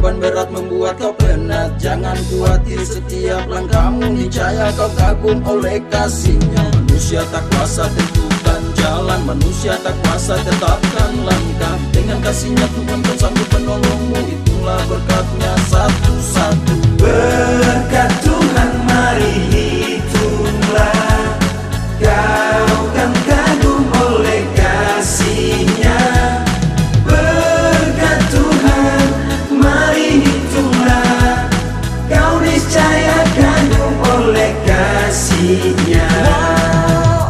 beban berat membuat kau penat. Jangan khawatir, setiap langkahmu niscaya kau kagum oleh kasihnya. Manusia tak kuasa tentukan jalan, manusia tak kuasa tetapkan langkah. Dengan kasihnya Tuhan kau sanggup menolongmu, itulah berkatnya satu-satu. Berkat Tuhan mari hitunglah, kau kan kagum oleh kasihnya. Berkat Tuhan mari hitunglah, kau niscaya kagum oleh kasihnya.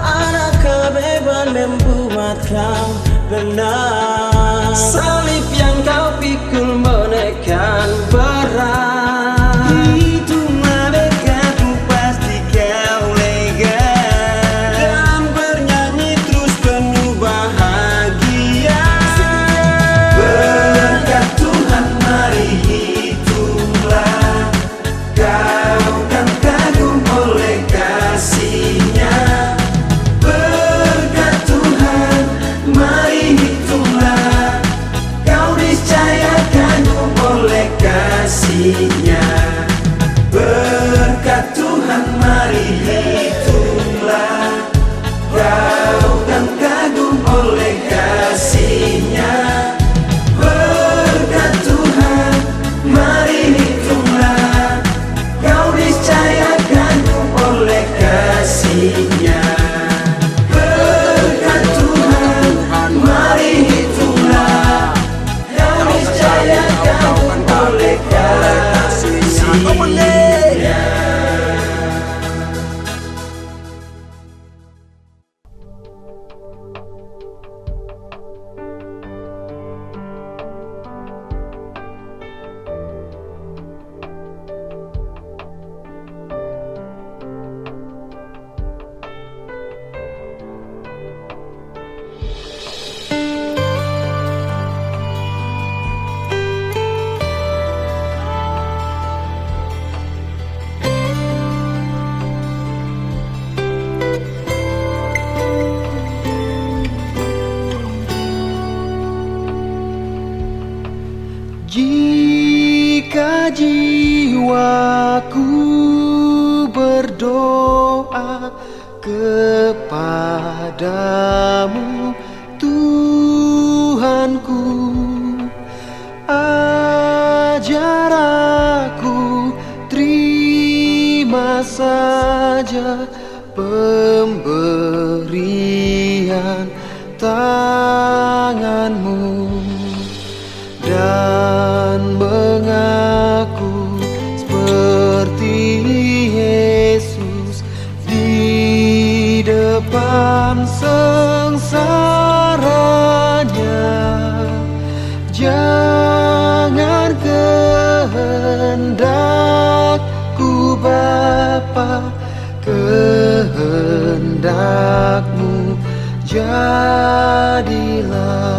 Anak kebeban membuat kau benar, salib yang kau pikul menekan berat. Hitunglah berkatmu pasti kau lega, Dan bernyanyi terus penuh bahagia. berkat Tuhan mari hitunglah, kau kan kagum oleh kasihnya. Berkat Tuhan mari hitunglah, kau niscaya kagum oleh kasihnya. Berkat Tuhan mari hitunglah, kau kan kagum oleh kasihnya. Berkat Tuhan mari hitunglah, kau niscaya kagum oleh kasihnya. Berkat Tuhan mari hitunglah, kau niscaya kagum oleh kasihnya. Jika jiwaku berdoa kepadamu Tuhanku, ajar aku terima saja pemberian tanganmu, dan mengaku seperti Yesus di depan sengsaranya. Jangan kehendakku Bapa, kehendakmu jadilah.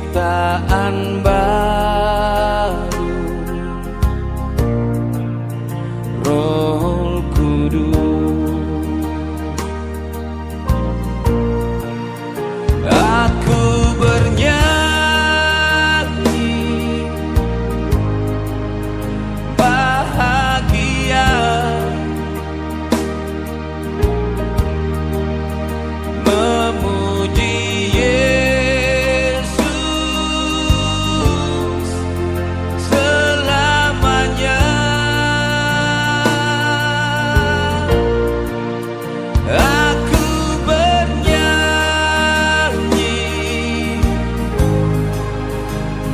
ciptaan baru, Roh Kudus. Aku bernyanyi bahagia, memuji Yesus selamanya. Aku bernyanyi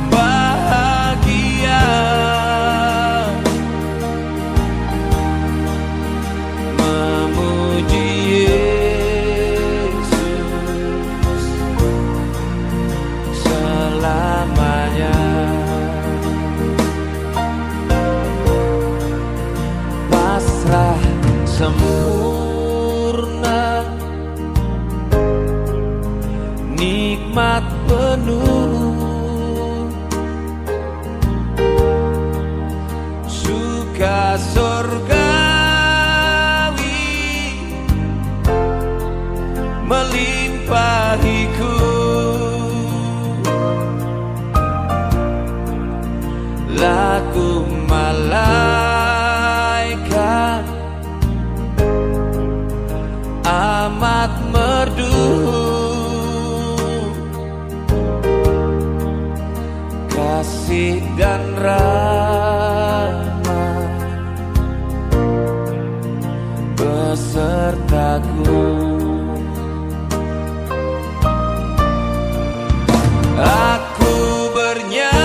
bahagia, memuji Yesus selamanya. Pasrah sempurna, nikmat penuh, suka surgawi melimpahiku. Lagu malaikat amat merdu, kasih dan rahmat besertaku. Aku bernyanyi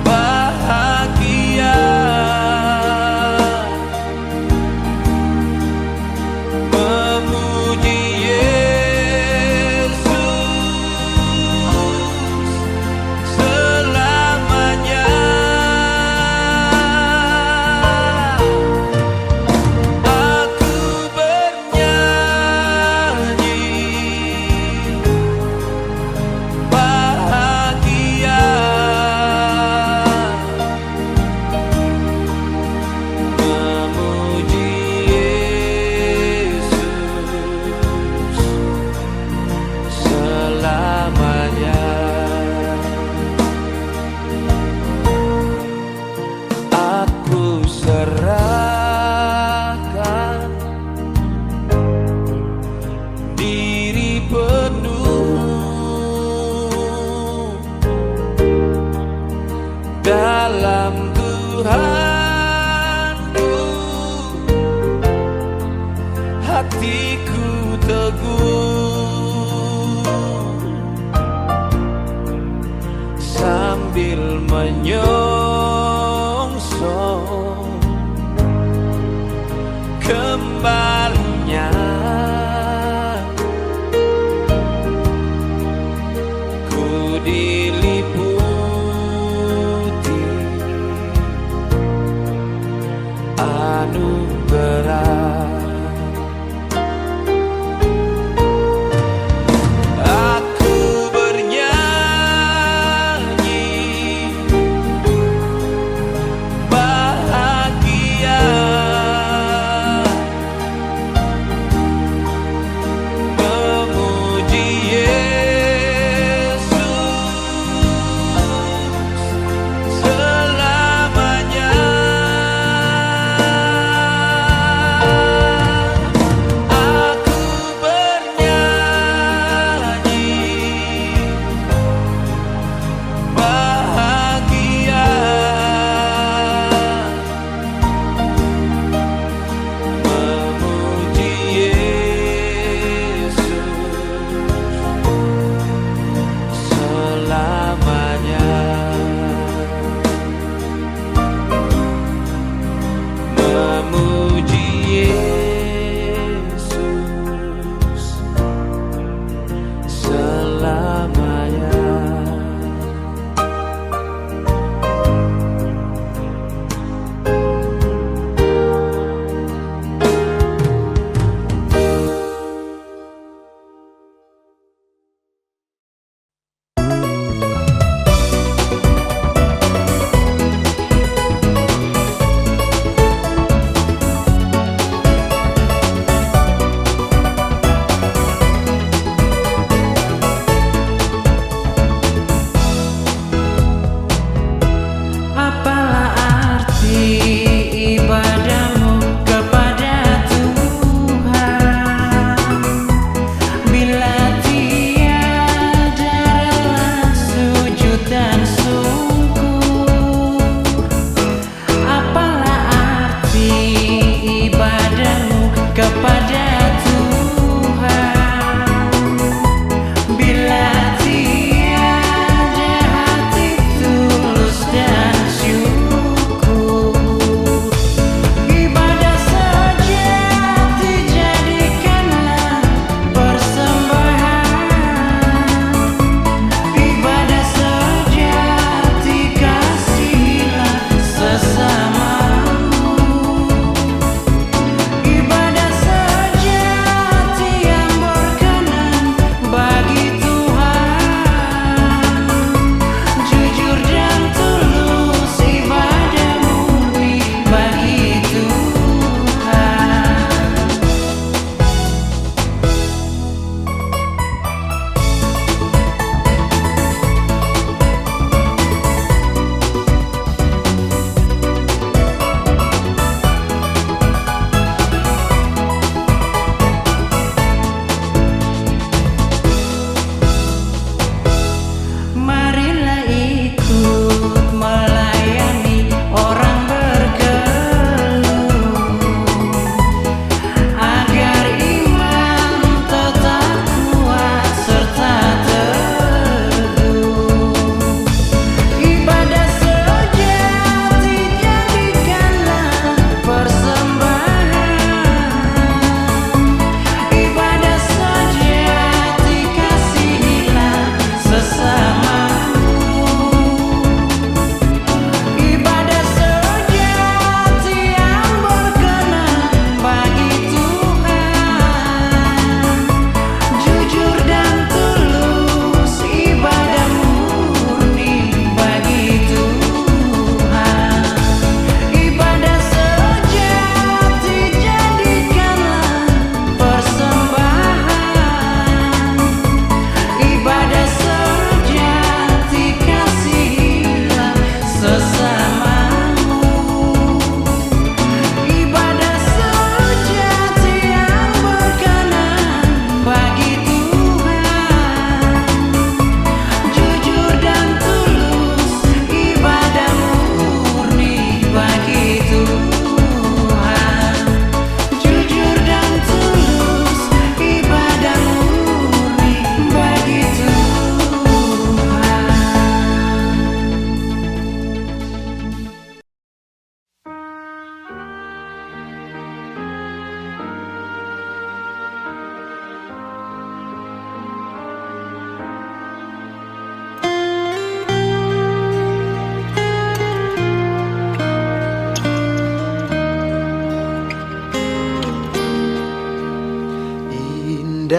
bahagia, memuji Yesus selamanya. Aku bernyanyi bahagia, memuji Yesus selamanya. Aku serahkan diri penuh dalam Tuhanku, hatiku teguh sambil menyongsong kembalinya. Ku diliputi anugerah. Aku bernyanyi Marilah ikut melayani orang bergelut, agar iman tetap kuat serta teguh. Ibadah sejati jadikanlah persembahan, ibadah sejati kasihilah sesama. Ibadah sejati yang berkenan bagi Tuhan, jujur dan tulus, ibadah murni bagi Tuhan. Ibadah sejati jadikanlah persembahan, ibadah sejati kasihilah sesamamu. Ibadah sejati yang berkenan bagi Tuhan, jujur dan tulus, ibadah murni bagi Tuhan, jujur dan tulus, ibadah murni bagi Tuhan.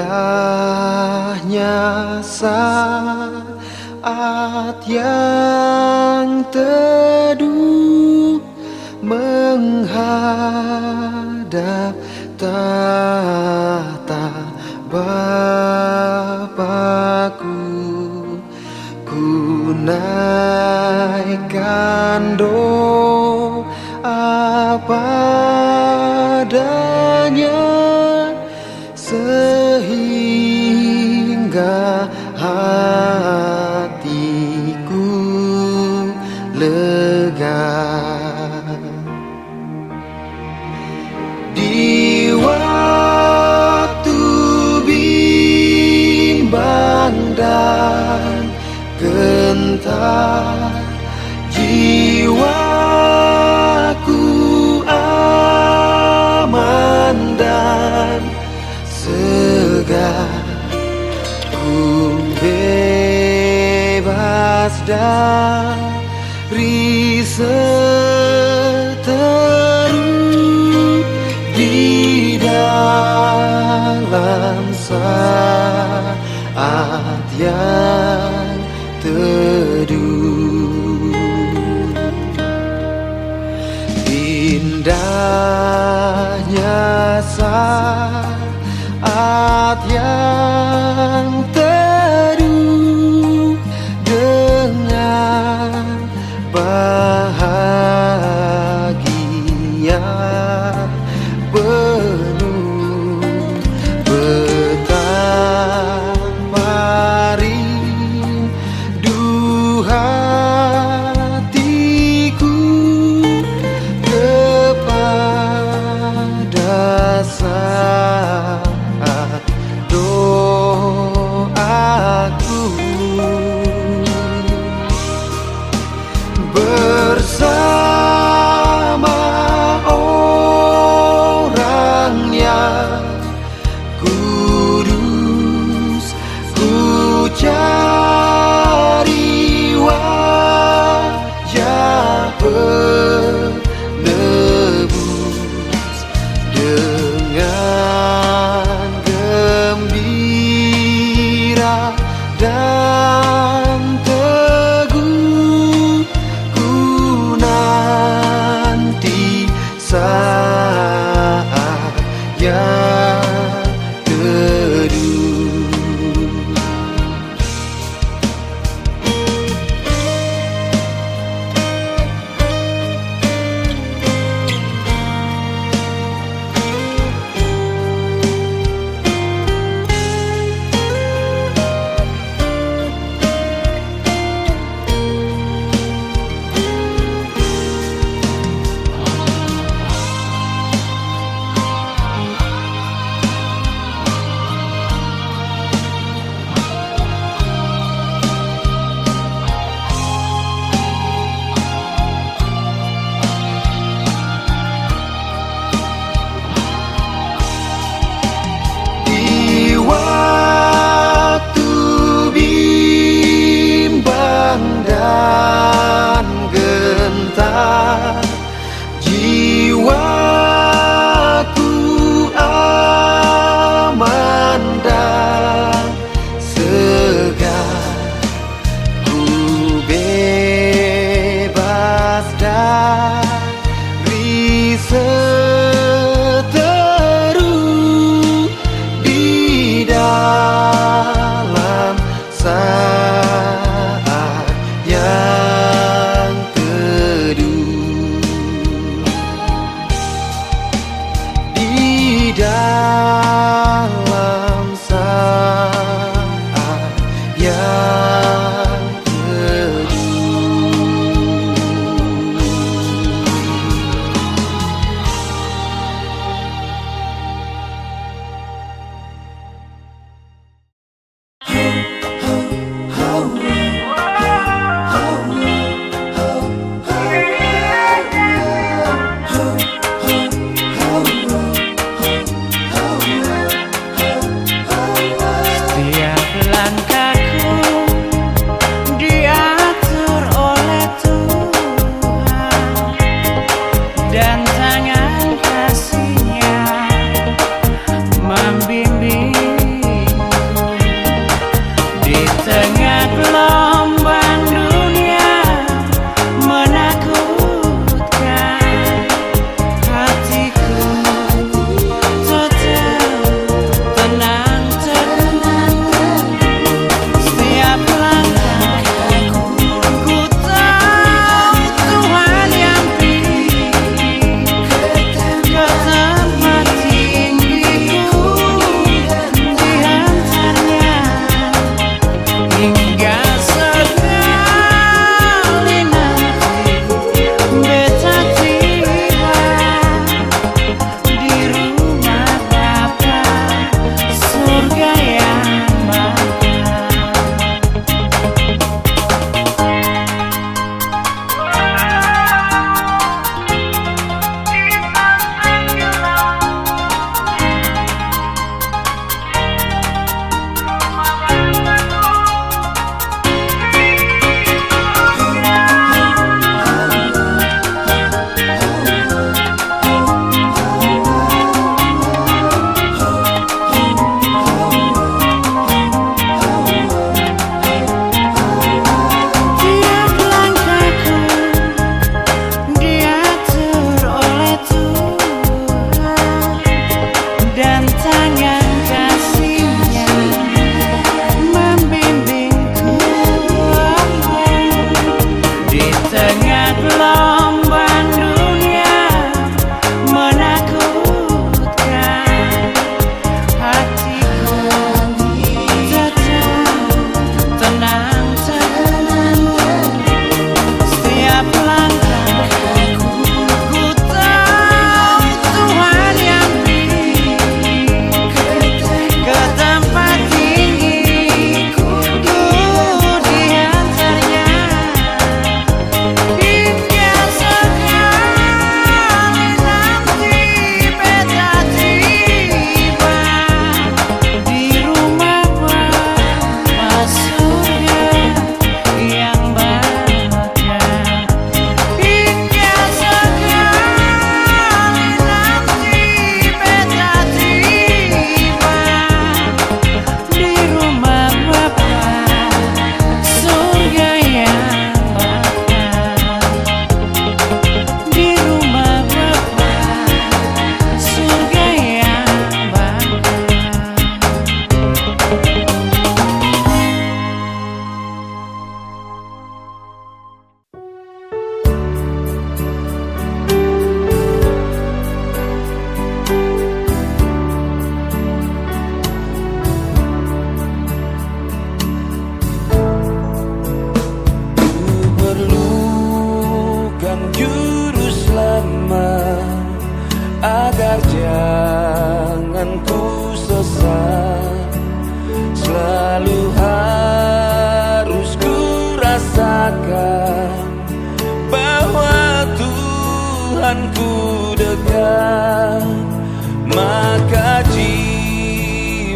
Indahnya saat yang teduh menghadap tahta Bapakku, ku naikkan doa padanya sehingga hatiku lega. Di waktu bimbang dan gentar, jiwaku aman dan segar, ku bebas dari seteru di dalam saat yang teduh. Indahnya saat yang teduh dengan bahagia penuh, betapa rindu hatiku kepada saat doa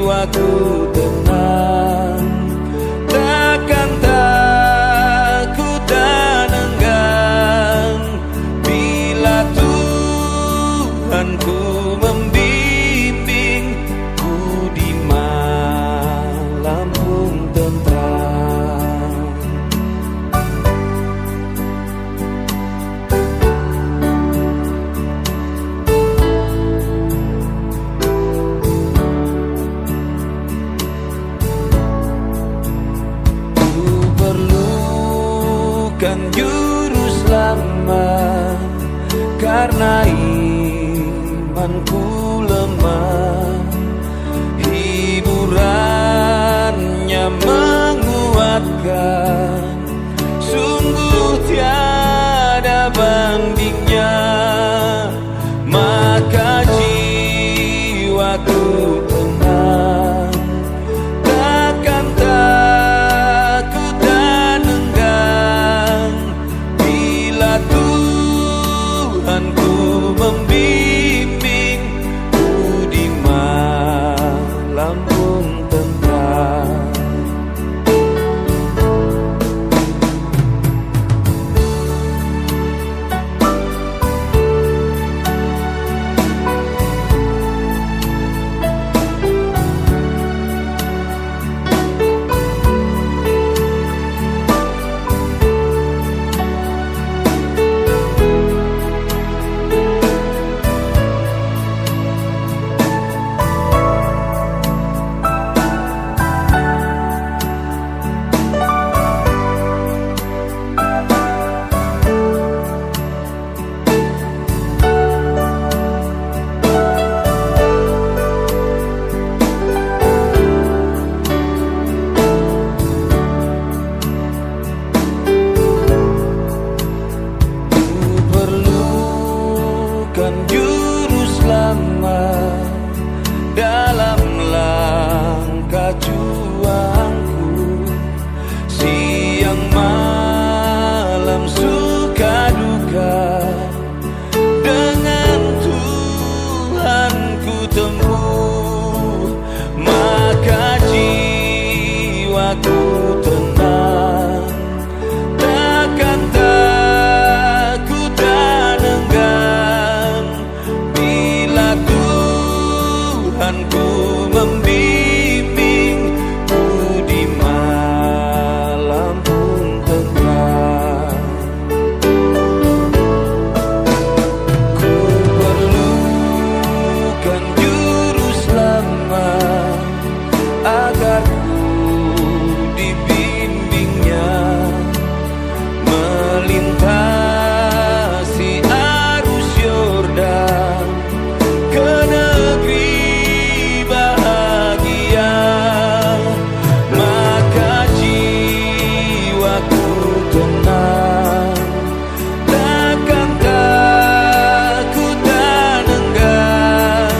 jiwaku tenang, takkan takut dan enggan bila Tuhanku membimbingku di malam pun tentram. Perlukan juru selamat karena imanku lemah, hiburannya menguatkan, sungguh tiada bandingnya, maka jiwaku tenang, takkan takut dan enggan bila Tuhanku membimbingku di malam pun tentram. Perlukan juru selamat dalam langkah juangku, siang malam suka duka dengan Tuhanku tempuh, maka jiwaku tenang, takkan takut dan enggan bila Tuhanku membimbingku di malam pun tentram. Ku perlukan juru selamat agar ku dibimbingnya melintasi arus Yordan ke negeri bahagia, maka jiwaku tenang, takkan takut dan enggan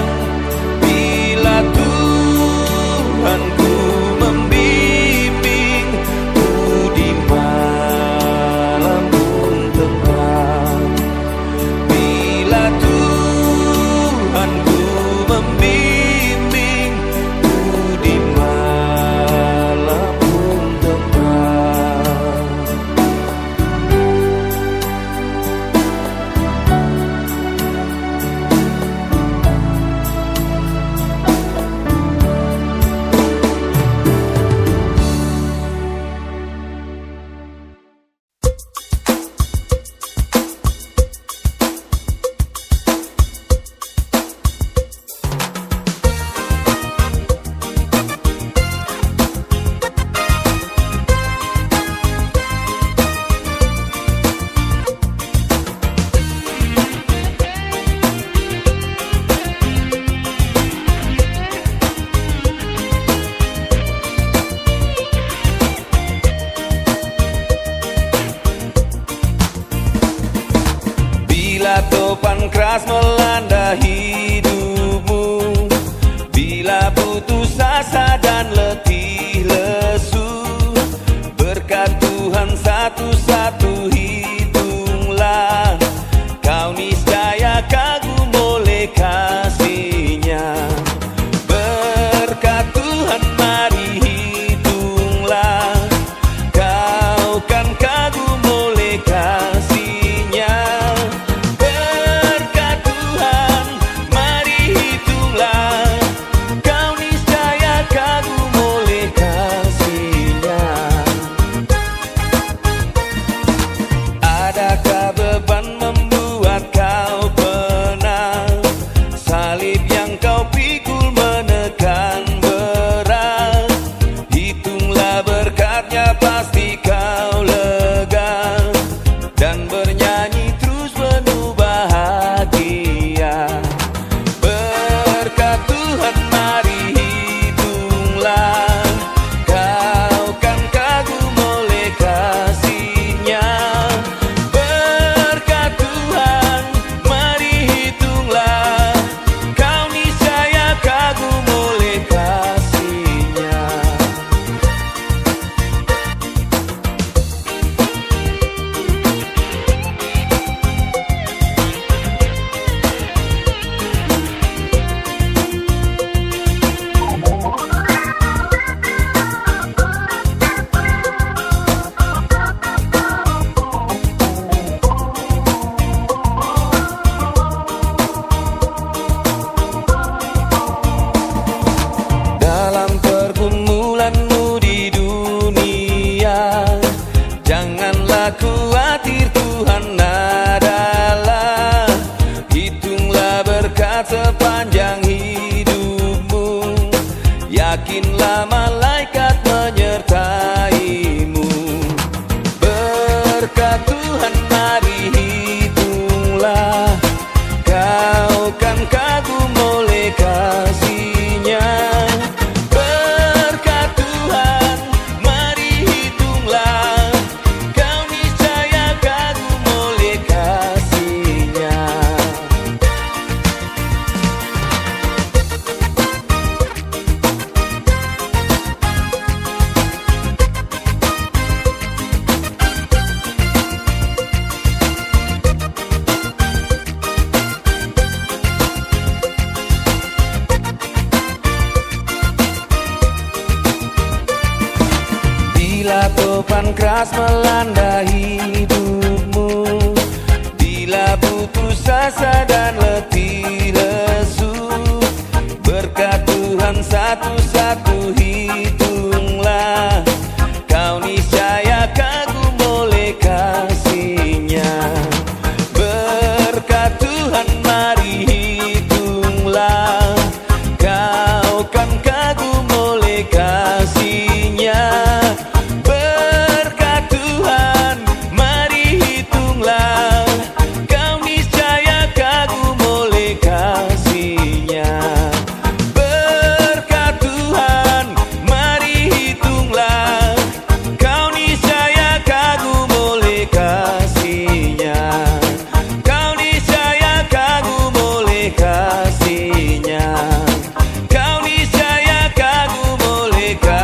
bila Tuhanku membimbingku di malam pun tentram, bila Tuhanku membimbingku di malam pun tentram. Bila topan keras melanda hidupmu, bila putus asa dan letih lesu, berkat Tuhan satu-satu hitunglah, kau niscaya kagum oleh kasih-Nya. Berkat yakinlah malaikat menyertaimu. Berkat Tuhan mari hitunglah, kau kan kagum oleh kasih-Nya. Berkat Tuhan mari hitunglah, kau niscaya kagum oleh kasih-Nya. Bila topan keras melanda hidupmu, bila putus asa dan letih lesu, berkat Tuhan satu-satu hitunglah, kau niscaya kagum oleh kasih-Nya. Berkat Tuhan mari hitunglah, kau kan kagum oleh kasih-Nya. Berkat Tuhan mari hitunglah, kau niscaya kagum oleh kasih-Nya. Berkat Tuhan mari hitunglah, kau niscaya kagum oleh kasih-Nya. Kau niscaya kagum oleh kasih-Nya. Kau niscaya kagum oleh kasih-Nya.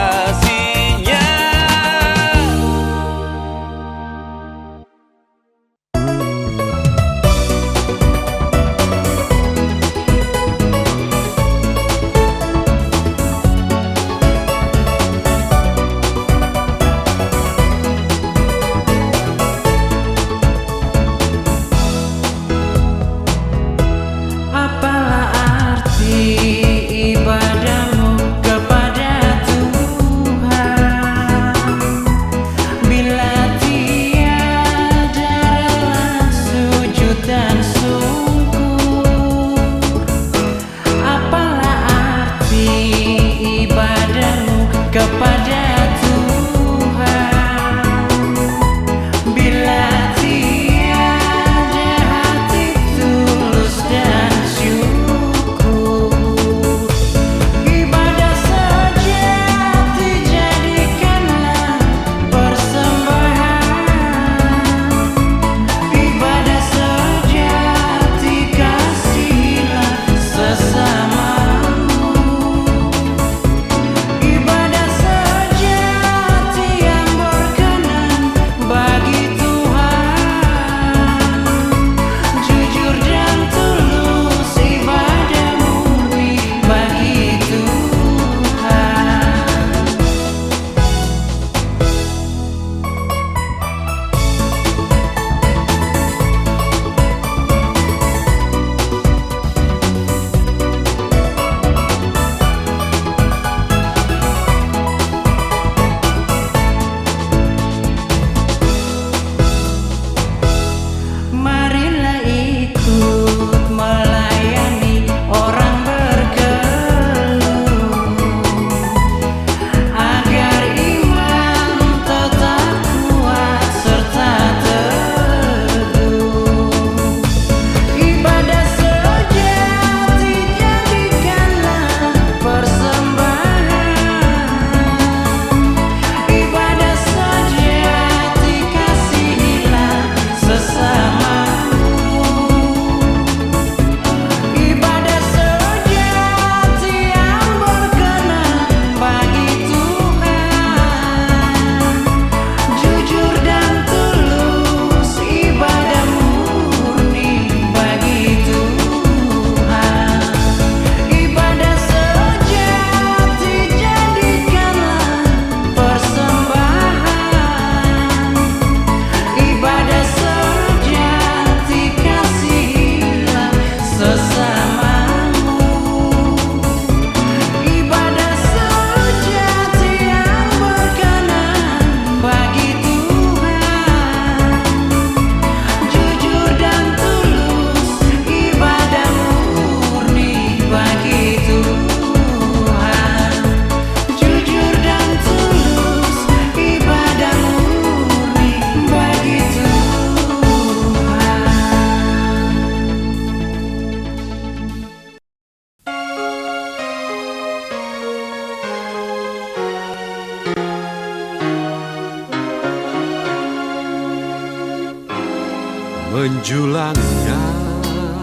menjulang nyata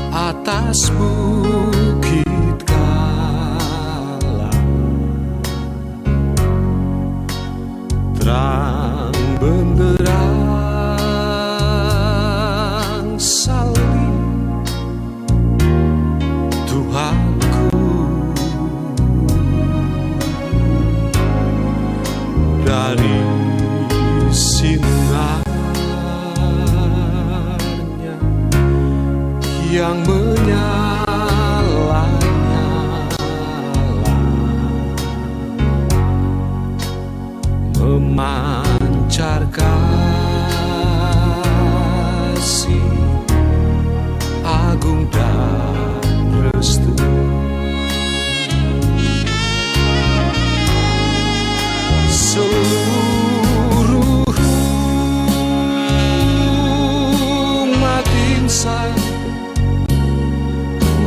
atas bukit kala, terang benderang salib Tuhanku, dari sinarnya yang menyala-nyala, memancar kasih agung dan restu. Seluruh umat insan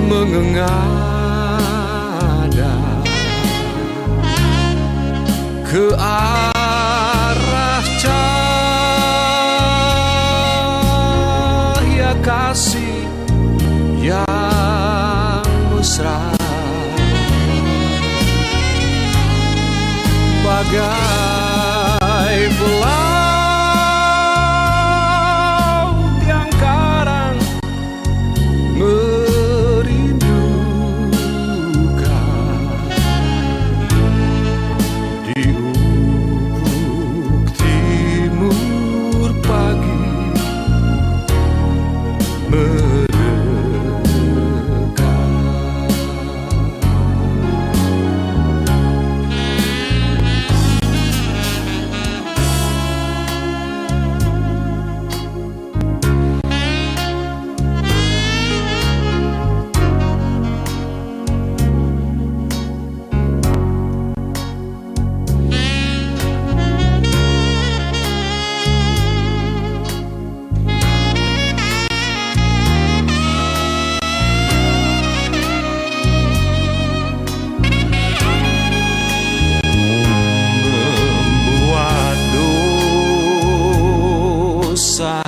mengengada ke arah cahaya kasih yang mesra, bagai pelaut yang karang merindukan di ufuk timur pagi merekah. Membuat dosa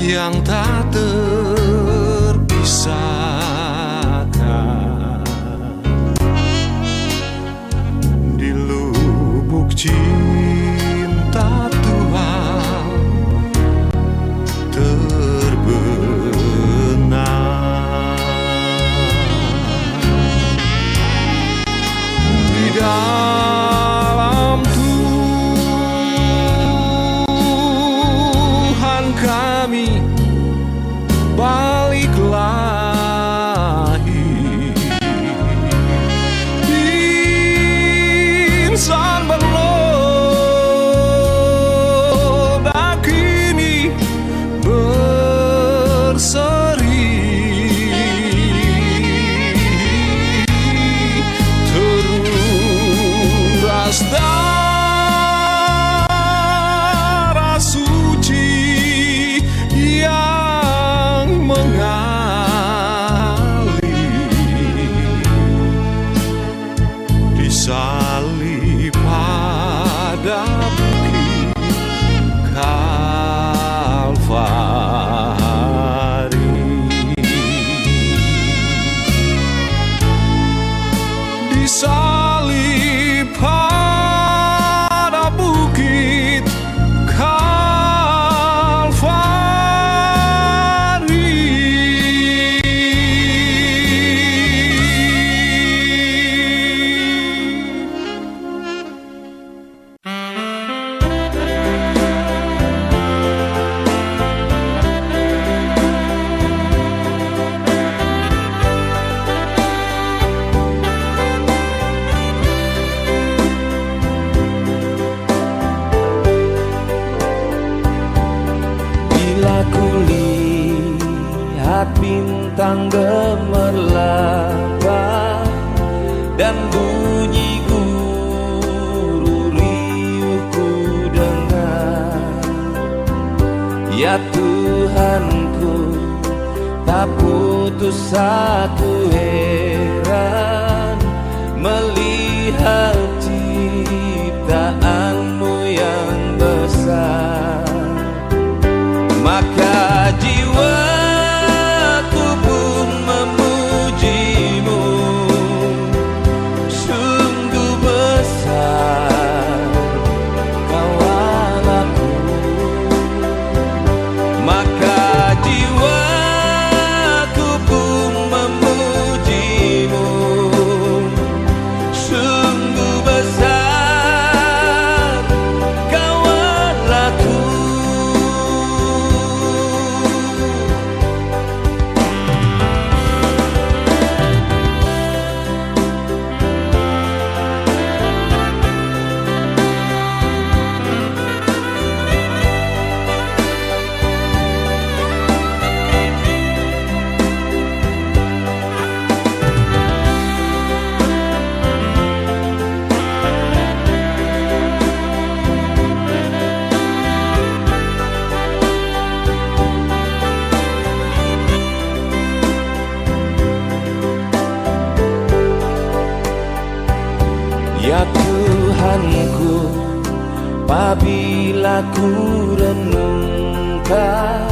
yang tak terpisahkan di lubuk cinta Tuhan terbenam di dalam Tuhan kami balik lagi. Insan bernoda kini berseri, teruras darah suci yang mengalir, disalib pada bukit Kalvari, disalib pada bukit bintang gemerlap dan bunyi guru riuhku dengar. Ya Tuhanku, tak putus aku heran melihat ciptaanmu yang besar. Apabila ku renungkan